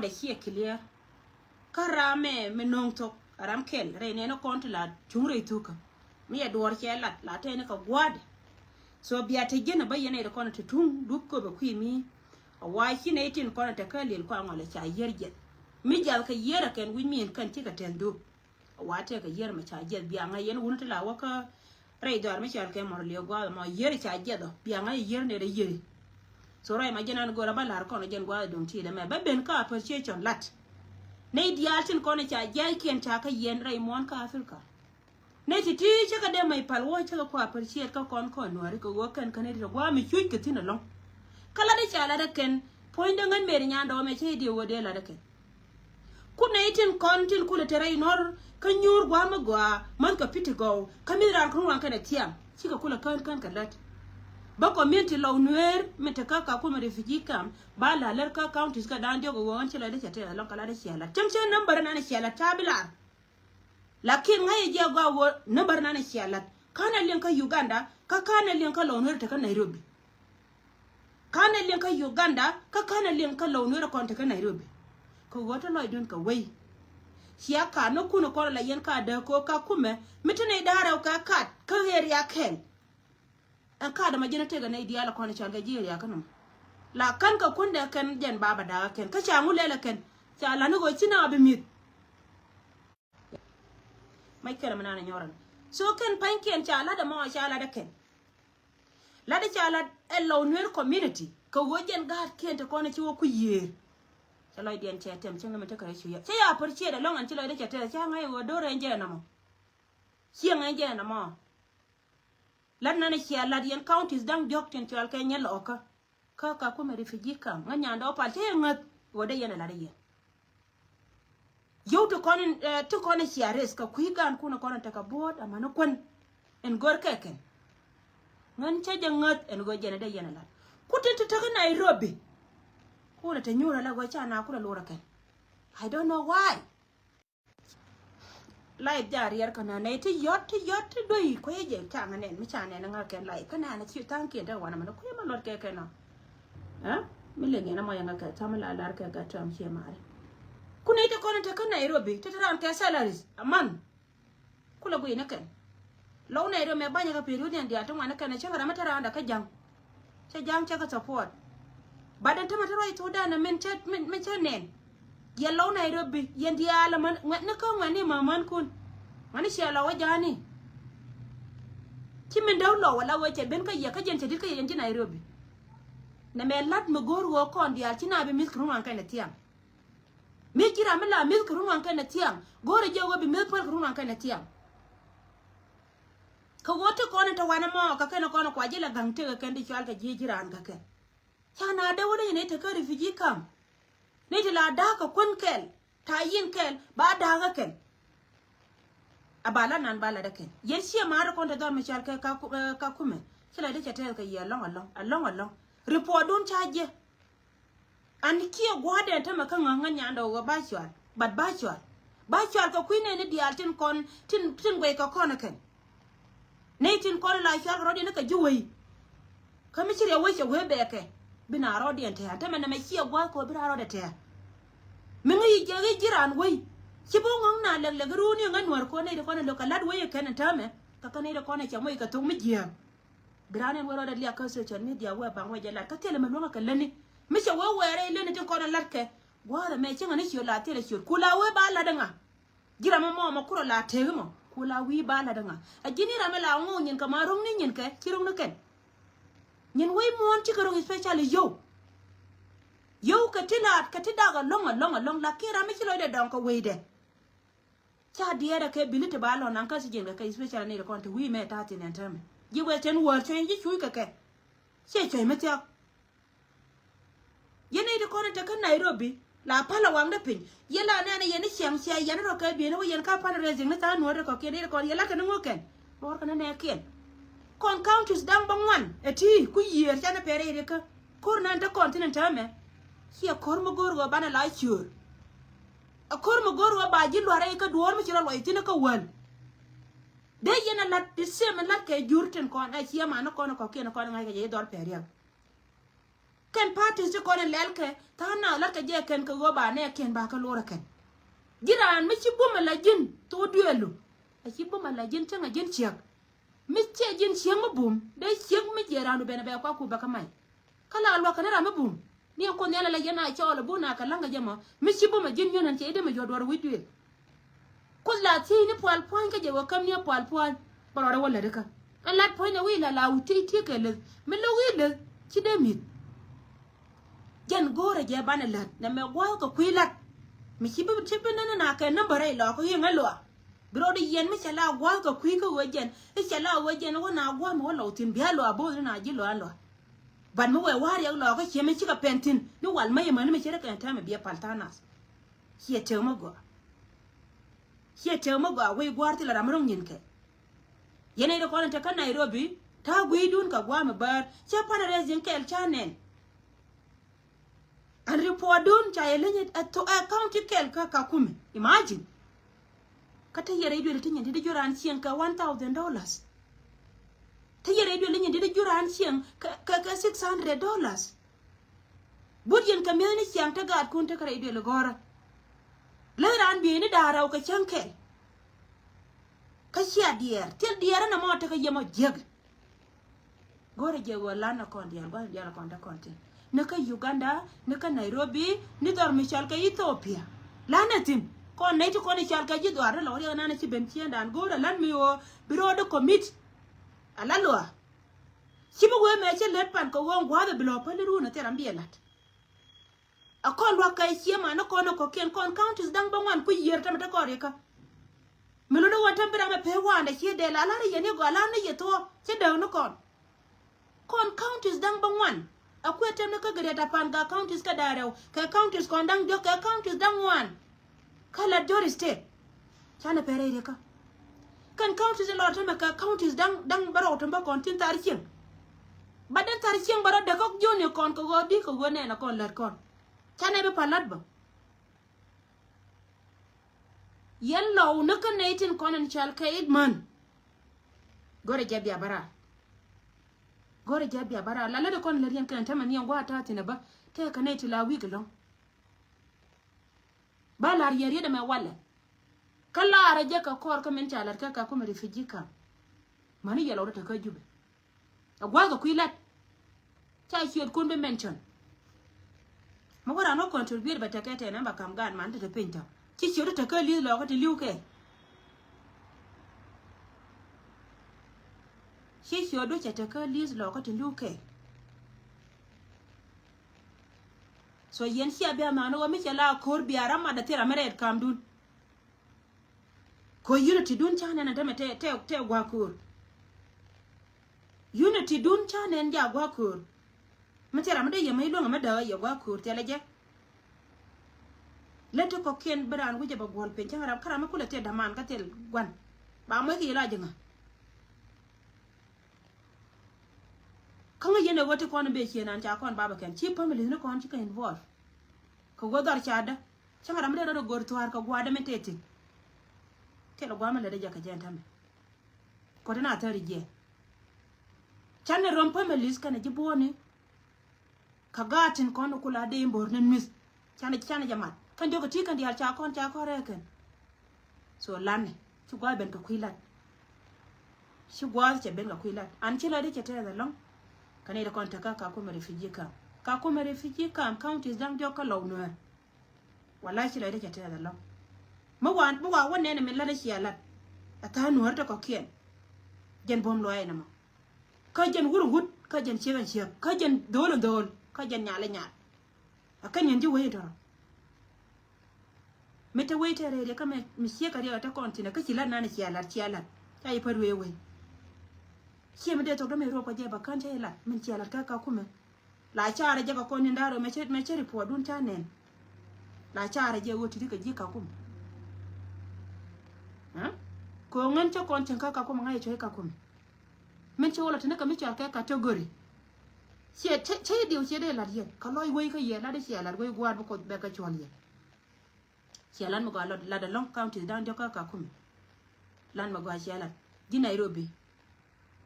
de here clear karame menong to aram kel re ne no kon la chungre tuka mi ador che la te ne ka gwad so bia te gena ba yene de kon te tung duk ko ba kwi mi a wa shi ne tin kon te kalil ko ngole cha yerje mi jal ka yera ken wi mi kan ti ka ten du wa te ka yer ma cha jet bia nga yen wun te la wa ka re dor mi chal ke mor le gwa ma yer cha jet do bia nga yer ne de yeri so rai ma jenan go ra ba lar kon jen gwa dum ti le me ba ben ka per che chon lat ne diatin kon cha jai ken cha ka yen rai mon ka afrika ne ti cha ka de mai palwo cha ka kwa per che ka kon no ri ko go kan kan ne gwa mi chui ke tin long kala de cha la de ken point ngan mer nya ndo me che di wo de la de ken ku ne tin kon tin ku le tere nor ka nyur gwa ma gwa man ka piti go ka mi ran kun wan ka de tiam chi ka kula kan ka lat ba community law nuer metaka ka kuma refugee camp ba la ler ka counties ka dan jogo won chela de chate la kala de chela chamche number na ne chela tabila lakin ngai je gwa wo number na ne chela kana len ka Uganda ka kana len ka law nuer ta ka Nairobi kana len ka Uganda ka kana len ka law nuer kon ta ka Nairobi ko wota loy don ka wai siya ka no kuno ko la yen ka da ko ka kuma mitune dara ka area ken an kada majina tega na idiyala kwana chalga jiri ya kanum la kan ka kunda kan jen baba da ken ka changu lela ken cha la no go china abi mit mai kera manana nyoran so ken panken cha la da ma cha la da ken la da cha la ello nwer community ka go jen ga ken ta kona chi wo ku yer cha lo dien che tem chenga meta kare chuya cha ya por che da longan chi lo da cha te cha ngai go do renje na mo chi ngai je na mo lan nana chia la dien counties dang jok ten chal ke nyel oka ka ko me refugee camp nganya ndo pa te ngat wode yena la de yo to kon chia res ka kuigan kuna kon ta ka bod amana kon en gor keken ngan cha jangat en go jena de yena la kutin ta ka Nairobi kuna ta nyura la go cha na kula lura ken I don't know why lai jar yar kana ne ti yot doi ko ye ta ngane mi cha ne nga ken lai kana na chi tan ke da wana mana ko ma lot ke kana ha mi le ngena mo yanga ka ta mala lar ka ga tam che mare ku ne ta ko ta kana Nairobi ta ran ke salaries aman kula go ina ken law Nairobi me banya ka period dia to wana kana changa mata ran da ka jang cha ka support badan ta mata roi to da na men cha nen ya law Nairobi yan dia la man na ka ngani maman kun ngani sia la wajani kimin daw lo wala wache ben ka ya ka jen chedi ka yan ji Nairobi na me lat mo gor wo kon dia tina be mis kurun kan na tiam me kira mala mis kurun kan na tiam gore je go be mis kurun kan na tiam ka wote kon ta wana mo ka kana kon kwa jela gangte ka kan di chal ka je jiran ka ke kana da wani ne ta ka refugee camp ne ti la da ka kun kel ta yin kel ba da ga kel abala nan bala da kel yen shi ma ra kon da do me chal ka kuma kila da ta ka ya long report don charge an kiyo gwada ta maka ngangan ya ndo ga ba chwal ka kuine ne dial tin kon tin gwe ka kon ken ne tin kon la chal rodi ne ka juwei ka mi chire wai che we be ke bina rodi ente ta me na me kiyo gwa ko bina rodi te mi ngi je jiran wai ki bo ngang na le gru ni ngan war ko ne de kon lo ka lad wai ken ta me ka ne de kon che mo ka to mi jiya granen waro da liya ka social media wa ba waje la ka tele me lo ka leni mi che wa were le ne tin kon lat ke gwara me chinga ni shio la tele shio kula we ba la danga jira mo kuro la tege mo kula wi ba la danga a jini ra me la ngo nyin ka ma rong ni nyin ke kirong no ken nyin we mon ti karong especially yo ka tida ga long la kira mi kilo de don ka we de cha dia da ke bilite ba lo nan ka si jinga ka especially ne ko wi me ta tin enter me ji we ten wor chen ji chui ka ke che me tia yene de ko ta ka Nairobi la pala wang da pin yela na ne yene siam sia yene ro ka bi ne yen ka pa re jing na ta no de ko ke de ko yela ka ngo ken bor ka ne ken kon counties dang bangwan eti ku yer cha na pere de ka kor na ta continent ta me kia kor mo gor go bana la chur a kor mo gor go ba ji lo re ka duor mo chira lo itina ka wan de yena lat de sem lat ke jurten kon a chia ma no kon ko ke no kon ngai ke je dor pere ken parties ko ne lelke ta na la ka je ken ko go ba ne ken ba ka lora ken jiran mi ci buma la jin to duelu a ci buma la jin tanga jin ciak mi ce jin ciak bum de ciak mi jeranu bene be kwa ku ba ka mai kala alwa kana ra bum ni ko ne la yana chola buna ka langa jama mi ci buma jin yonan ce de ma jodor widwe kulla ti ni pal point ka je wa kam ni pal point bara wala de ka ala point na wi la wuti ti ke le mi lo wi le ci de mi jan gore je bana lat na me gwa ko kwilat mi chibu chibu na ka number ai lo ko yin lo bro de yen mi chala gwa ko kwi ko wajen e chala wajen wona gwa mo lo tin bia lo abo na ji lo lo ban mo we war ya lo ko che mi chika pentin ni wal mai man mi chere kan ta me bia paltanas hie te mo go we gwar ti la ramrong nyin ke yene do ko ta kan Nairobi ta gwi dun ka gwa me bar che pana rezin kel chanen and report dun cha yelenye to account kel ka kume imagine kata yere ido le tinye de juran sien ka $1,000 ta yere ido lenye de juran sien ka $600 budyen ka meni sien ta gad kun ta kare ido le gora le ran bi ni daraw ka chankel ka sia dier na mo ta ka yemo jeg gora je wala na kon dial gwa dial kon ta kontin naka Uganda naka Nairobi ni dor michal ka Ethiopia lanatin kon ne to kon chal ka ji dwar lo ri na ci ben ci dan gora lan mi o biro de commit ala lo ci bu we me ci let pan ko won gwa de blo pa ru na teram bielat a kon wa kai ci ma na kon ko ken kon counties dang bangwan ku yer tam ta ko re ka melo do wa tambira me pe wa na ci de la la ri ne go la na ye to ci de no kon counties dang bangwan akwai tem na ka gare ta pan ga counties ka darew ka counties kon dang do ka counties dang wan kala Dori state chana pere ire ka kan counties lo ta ka counties dang baro to ba kon tin tarichin badan tarichin baro de ko joni kon ko go bi ko go ne na kon lar kon chana be palat ba yello na ka netin kon en chal ka idman gore jabi abara la de kon lar yan kan tamani yan gwa ta tina ba te ka neti la wi gelo ba lar yeri da me wala kala araje ka kor ka men chalar ka kuma refugee ka mani yelo ta ka jube agwa ga kuilat ta kiyo kun be mention mo wara no contribute ba ta kete na ba kam gan man ta pinta ki kiyo ta ka li lo ka ti liuke ki kiyo do ta ka li lo ka ti liuke so yen sia be ma no mi chala kor biara ma da tera mere kam dun ko unity dun chana na tame te gwa kur unity dun chana ndia gwa kur mi tera ma de ye mai lo ma da ye gwa kur tele je lete ko ken bran wuje ba gol pe chara kara ma kula te da man ka tel gwan ba mo ki la jinga kanga yene wote kon be kenan cha kon baba ken chi family ne kon chi ka involve ko godar chada changa ramre do gor tuar ko gwada meteti telo gwama le deja ka jentame ko dana tari je channe rom family kana jibone ka gatin kon kula de mbor nen mis chana jamat kan jogo ti kan dial cha ko reken so lanne ci gwa ben ka kuilat ci gwa ce ben ka kuilat an ci la de ce tere long kane da konta ka kuma refugee camp counties dang jo ka law no wallahi ci la de ce tere long mo wa wonne ne min la de ci alat ata no harta ko kien jen bom loye na ma ka jen wuru hut ka jen cigan ciya ka jen dol ka jen nyale nyal akan yanji waye do meta waite rede kama misiye kare ta kontina ka cilan na ci alat ta yi farwe wai ke mu de to do me ro ko je bakan ta ila min ci alat ka kuma la chara je ka ko ni ndaro me che report dun ta nen la chara je woti ka ji ka kuma ha ko ngan ta kon tan ka kuma ngai che ka kuma min che wala tan ka mi cha ka category che dio che de la ye ka loy wai ka ye la de che alat wai gwad ko be ka chon ye che lan mo ga la da long county dan jo ka kuma lan mo ga che alat di Nairobi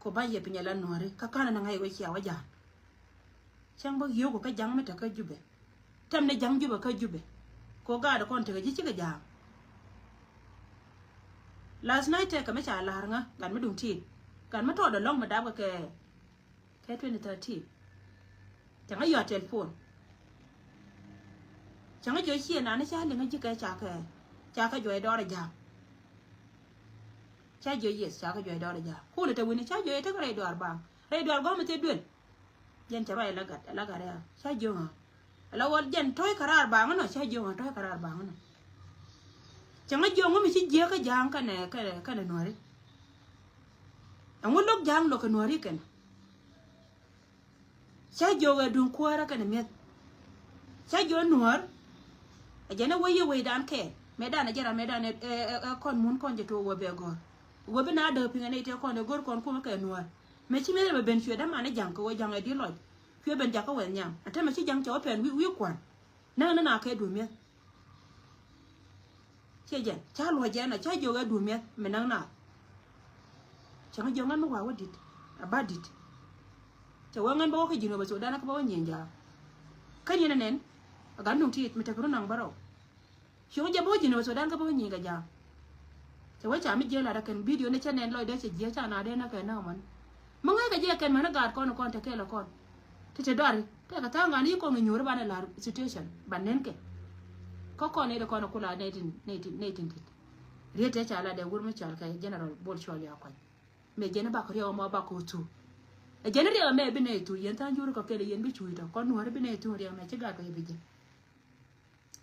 ko ba ye pinya lan nore ka kana na ngai wai ya waja chang ba yo ko ka jang meta ka jube tam ne jang jube ka jube ko ga da kon te ji ga jang last night ka me cha la nga gan me dung ti gan ma to da long ma da ba ke 2030 chẳng có giờ telephone chẳng có giờ chia nào nó xa đừng có cái cha cái giờ đó là già cha giờ gì cha cái giờ đó là già khu là tàu này cha giờ thế cái này đoạt bằng đây đoạt có mà thế đuổi dân chả phải là gạt đây cha giờ hả là vật dân thôi cả bằng nó cha giờ hả thôi cả bằng nó chẳng có giờ mà chỉ giờ cái giang cái này nói đấy ông lúc giang lúc cái nói đấy cái cha yoga dun kwara kana met cha yo nuar ajana waye dan ke medan ajara medan kon mun kon je to wo be gor wo be na do pinga ne te kon gor kon kuma ka nuar me chi me be ben fio da mane jang ko jang e di loj fio ben jaka wen nyam ata me chi jang cho pen wi kwan na ke du me che jen cha lo je na cha yoga du me me nang na cha yo ngan wa wadit abadit cha wangan ba ko jino ba so dana ko ba nyenja kan yana nen ga nung ti mi ta ko nang baro sho ja bo jino so dan ka ba nyenga ja cha wa cha mi je la da kan video ne cha nen loy de che je cha na de na ka na man mo nga ka je kan man ga kon ta ke la kon ti te dori te ka ta nga ni ko nyu ba na la situation ban nen ke ko ne de ko na kula ne tin riete cha la de wur mi cha ka general bol chwa ya kwa me je na ba ko yo mo ba ko tu a general me bine tu yen tan juru ko kele yen bi chuita kon wor bine tu ri me chiga ko bije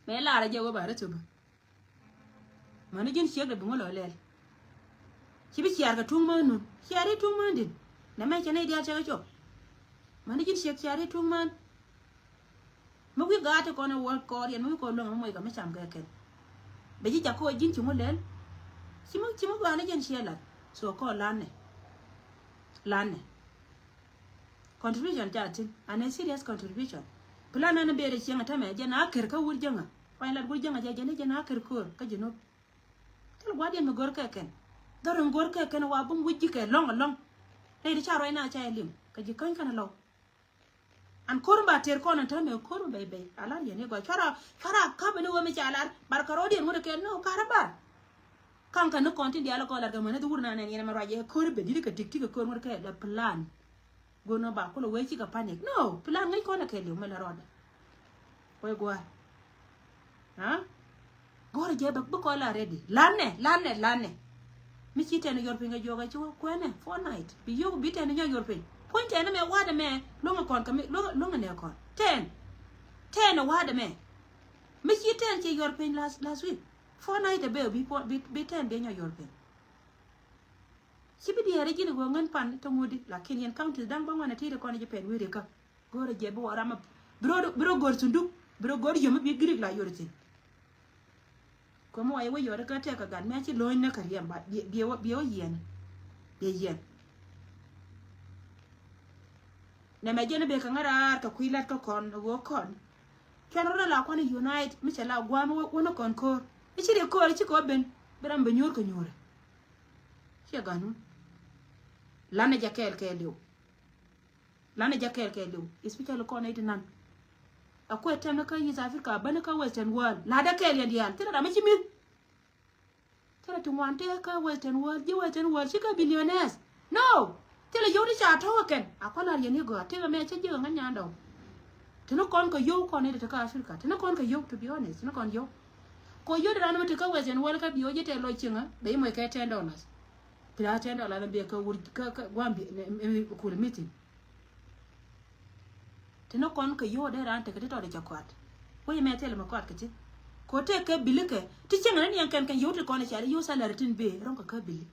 me la ra je wo ba ra tu man jin chiek de ngolo lel chi bi chiar ka tung man nun chiari tung man din na me chene dia cha cho man jin chiek chiari tung man mo wi ga te ko na wor ko yen mo ko lo mo ga me cham ga ken be ji ja ko jin chu mo lel chi mo ga na jin chiela so ko lan ne contribution jatin ane serious contribution plan na be re chenga tame jana ker ka wur janga fay la wur janga jana ker ko ka jino tel wadi me gor ka ken daron gor ka ken wa bum wujji ke long ne di charo ina cha lim ka ji kan kana law an korba ter ko na tame korba be ala yene go chara ka be no me cha alar bar ka rodi mo ke no karaba kan no konti di ala ko la ga mane dur na ne ne ma raje korbe di ka tiktika ko mo ka da plan gono ba ko lo we chi ka panic no plan ngai ko na ke le me la roda we gwa ha gore je ba ko la ready lanne mi chi tene yor pinga joga chi ko ne for night bi yo bi tene yor pin point ene me wada me longa kon ka mi longa ne kon 10 wada me mi chi tene chi yor pin last week for night be bi tene be yor pin sibi di yare gina go ngan pan to ngudi la Kenyan county dang ba wana tire ko ne pen wiri ka gore je bo rama bro gor sundu bro gor yomi bi grig la yorti ko mo ay we yore ka te ka gan me ci loñ na ka yam ba bi yen na me jene be ka ngara ka kuilat ka kon go kon kan ro la ko ne unite mi chala gwa mo wona kon ko ci re ko ci ko ben beram be nyor ko nyore ci ganu lana jakel ke liu especially ko na nan akwai tana kan yi Africa bana ka western world la da kel yan dial tira da machi mi tira tu wante ka western world shi ka billionaires no tira yodi cha to ken akola yan ni go tira me cha je ngan nyando tino kon ko yo ko ne da ka Africa tino kon ko yo to be honest tino kon yo ko yo da na ka western world ka biyo je te lo chinga be mo ka $10 tira $10 na be ka wur ka gwambi ko meeting tino kon ko yo de ran te ka to de jakwat wo ye metele ma kwat kiti ko te ke bilike ti chenga ni yankan kan yo te kon cha yo salary tin be ron ka bili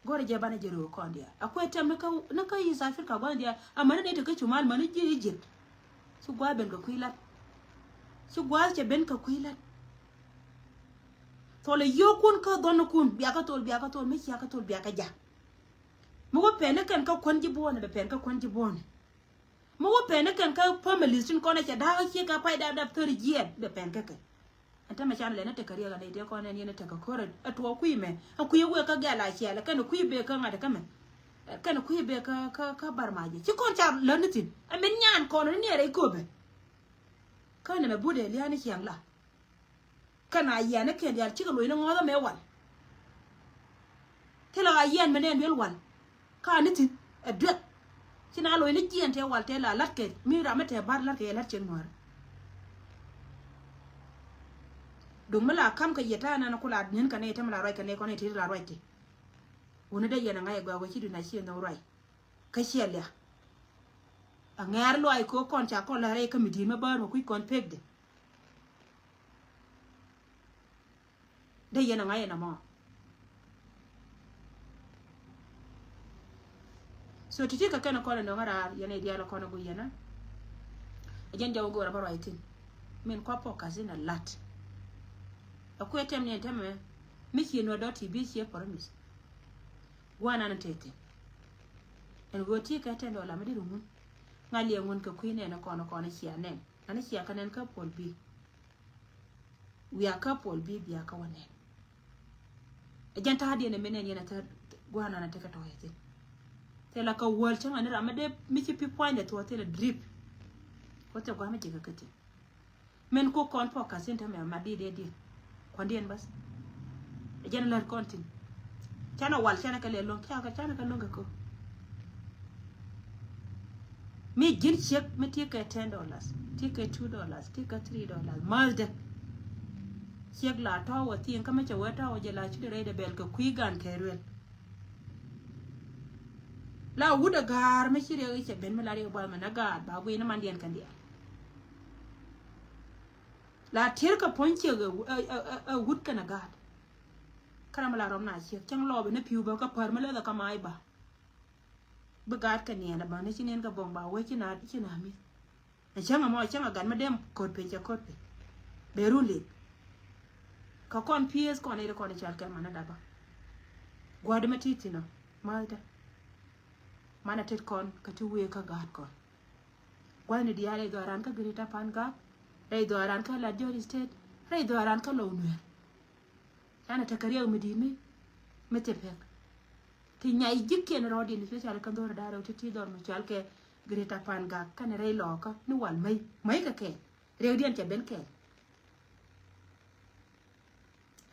gore je bana jero ko ndia akwai tem na ka yi Africa gwa ndia amana ne te ka chumal man ji Egypt su gwa ben ka kuilat su gwa che ben ka kuilat tole yo kun ka don kun biya ka tol me ya ka tol biya ka ja mo wo pene kan ka konji bone be pen ka konji bone mo wo pene kan ka family sin ko na cha da ki ka pai da 30 year be pen ka anta ma chan le na te kariya ga ne ko ne ne te ka kore atwo kuime akuye we ka ga la chi ala kan kuye be ka ngada kame kana ku be ka barmaje ci kon cha lanitin amen nyan kon ne re ko be kana me bude liani ki angla kana yana ke yar ci lo ina ngoda me wal tela ayen menen wel wal ka nitin adwet ci na lo ina jien te wal te la latke mi ramete bar latke lat ci noir dum mala kam ka yeta na kula nin ka ne ta mala roi ka ne ko ne ti la roi ti woni da yana ngai gwa ci duna ci na roi ka shele a ngar lo ai ko kon cha ko la re ka mi di ma bar mo ku kon pegde da yana ngai na mo so titi ka kana ko na ngara yana dia la ko na gu yana ajen jawo go ra baro aitin men ko po kazina lat akwai tem ne teme miki no doti bi ci promise wana na tete en goti ka tendo la madiru mun ngali ngon ka kuine na kono kono ci anen ana ci akanen ka pol bi wi aka pol bi biya ka wane ejanta hadi ne menen yana ta wana na teka to yete tela ka wol chama ne ramade miki pi point to tele drip ko te gwa miki ka kete men ko kon po ka senta me madi de kwandien bas ejana lar kontin chana wal chana ka le long chana ka longa ko mi gin check mi tika $10 tika $2 tika $3 malde check la to wa tin kama che wata wa jela chi de bel ka kuigan kerwel la wuda gar mi chire che ben malari ba mana gar ba gu ina mandien kan dia la tirka ponche ga wud kana gad kana mala rom na chi chang lobe na piu ba ka par mala da kamai ba gad ka ne na ba ne chinen ga bomba we china mi na changa mo changa gan ma dem kod pe cha kod pe beruli ka kon ps kon ire kon chal ka mana da ba gwad ma titi no malta mana tet kon ka tu we ka gad kon gwani diare do ran ka grita pan ga ray do aran ka la Joli State ray do aran ka lo nwer ana takariya umidimi metepek ti nyai jikken rodi ni special ka dor daro ti dor no chal ke greta pan ga kan ray lo ka ni wal mai ka ke rew dien cha ben ke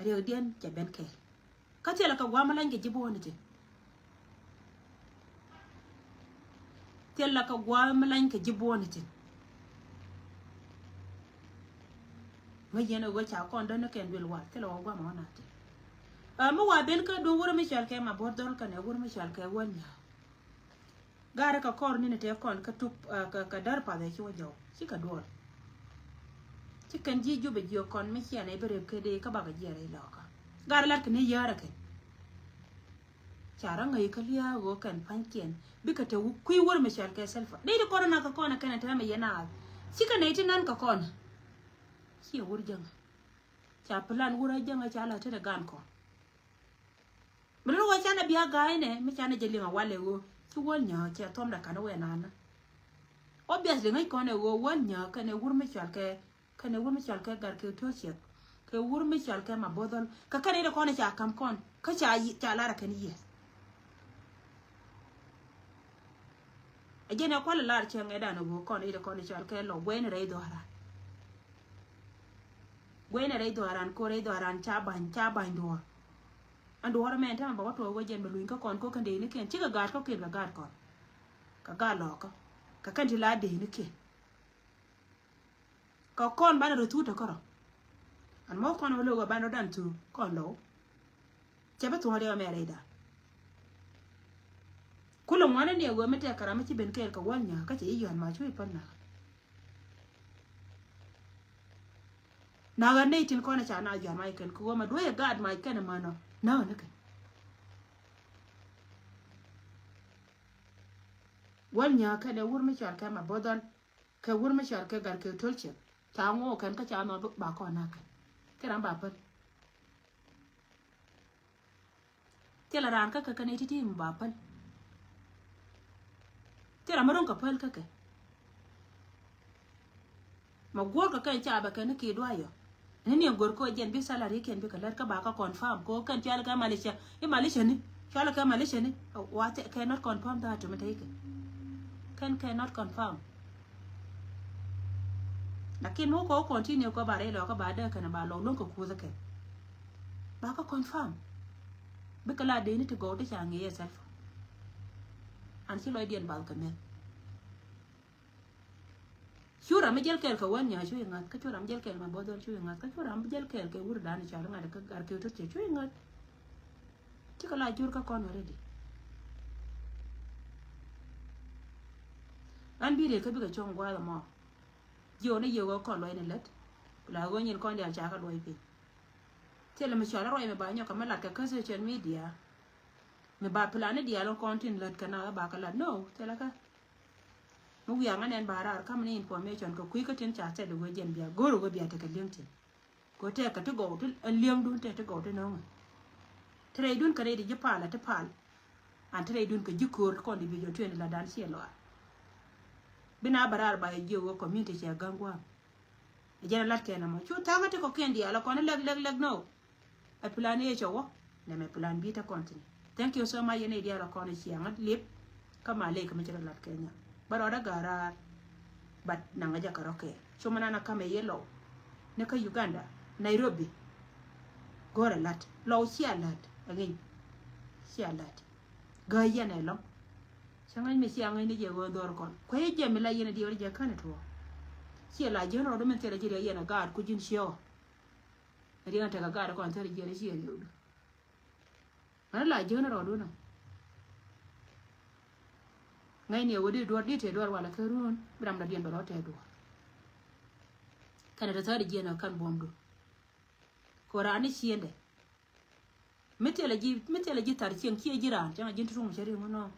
rew dien cha ben ke ka tela ka gwama lange jibo woni te tela ka gwama lange jibo woni te mai yana go cha kon don ken wil wa telo gwa ma na te mo wa ben ka do wuro mi chal ke ma bodol ka ne wuro mi chal ke wonya gare ka kor ni ne te kon ka tup ka dar pa de chi wajo chi ka dor chi kan ji ju be jo kon mi chi ne bere ke de ka ba ga jere lo ka gare lar ke ne yara ke chara ngai ka liya go kan pankien bi ka te ku wuro mi chal ke selfa de de korona ka kona kana ta me yana chi ka ne ti nan ka kona chi wur janga cha plan wura janga cha la te de gan ko bro wa chana biya gai ne mi chana jeli ma wale go chi wol nya cha tom da kana we nana obviously ngai ko ne go wol nya ka ne wur mi chal ke gar ke to che ke wur mi chal ke ma bodol ka kane de ko ne cha kam kon ka cha la ra kan yes ajene ko la lar che ngai da no go ko ne de ko ne chal ke lo wen re do ara gwene ray do aran ko ray do aran cha ban do ando wara men ta ba to wajen beluin ka kon ko kan de ni ken ci ga gar ko ken ga gar kon ka ga lo ka kan ti la de ni ken ka kon ba do tuta ko an mo kon lo go ba no dan tu kon lo che ba to re me ray da kulo mwana ne go mete karama ci ben kel ka wanya ka ci yon ma chui pan na naga nei tin kona cha na ja mai ken ko ma doye gad mai ken ma no na ne ke wal nya ka de wur mi char ka ma bodon ka wur mi char ka gar ke tolche ta ngo kan ka cha no ba ko na ka ke ran ba pan te la ran ka ka ne ti ba pan te ra maron ka pal ka ke ma gor ka kan cha ba ka ne ke do ayo ni gor ko jen bi salary ken bi kalar ka ba ka confirm ko kan tial ka Malaysia ni cho là cái Malaysia này what cannot confirm that mà thấy cái cannot confirm lakini mo ko continue ko bare lo ka bada kana ba lo lon ko kuza ke ba ka confirm be kala de ni to go to change yourself an si lo dien bal ka men chura me jel kel ka wan nya chu ngat ka chura me jel kel ma bodon chu ngat ka chura me jel kel ke wur dan cha ngat ka gar ke to chu ngat ti kala jur ka kon already an bi le ka bi ka chong gwa mo yo ne yo ko lo ne let la go nyin kon dia cha ka lo pi te le me cha ro me ba nyo ka me lat ka social media me ba plan dia lo content let kana ba ka la no te la ka mu ya nganen ba ra ka me information ko ku ka tin cha te do go jen bia go ro go bia te ka linkedin ko te ka to go to liam dun te to go to no tre dun ka re di pa la te pal an tre dun ka jikor ko di video to la dan si lo bina barar ba yewo community che gangwa jena lat kena mo chu tanga te ko kendi ala ko leg no a plan e chowo ne me plan bi ta continue thank you so much yene dia la ko ne chi angat lip kama le kama jera lat kenya baro da gara bat nanga ja karoke so manana kama yelo ne ka Uganda Nairobi gore lat lo chi alat again chi alat ga yene lo sangan me siang ni je go dor kon ko ye je me la yene di je kan to si la je no do men tere je yene gar ku jin shio ri an ta ga gar kon tere je si yo ana la je no do no ngai ne wodi do di te do wala ka ruon bram da dien do te do kana da tare je no kan bomdo ko rani siende metele ji tar sien ki jira janga jin tu mu sheri mo no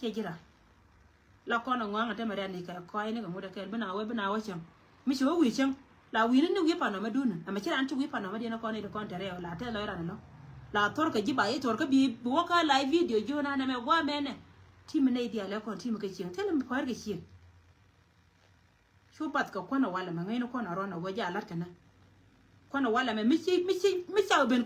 che jira la kono ngwa te mare ni ka ko ai ne ga mu da ke bina wa chang mi shi wi chang la wi ni wi pa no ma dun ama chira an tu wi pa no ma dina ko ne ko tere la te lo ra no la tor ka ji ba ye tor ka bi bo ka live video jo na me gwa me ne ti me ne dia la ko ti me ka ching te le mi par ga chi shu pat ka kono wala ma ngai no kono ro no go ja lat kana kono wala me mi cha ben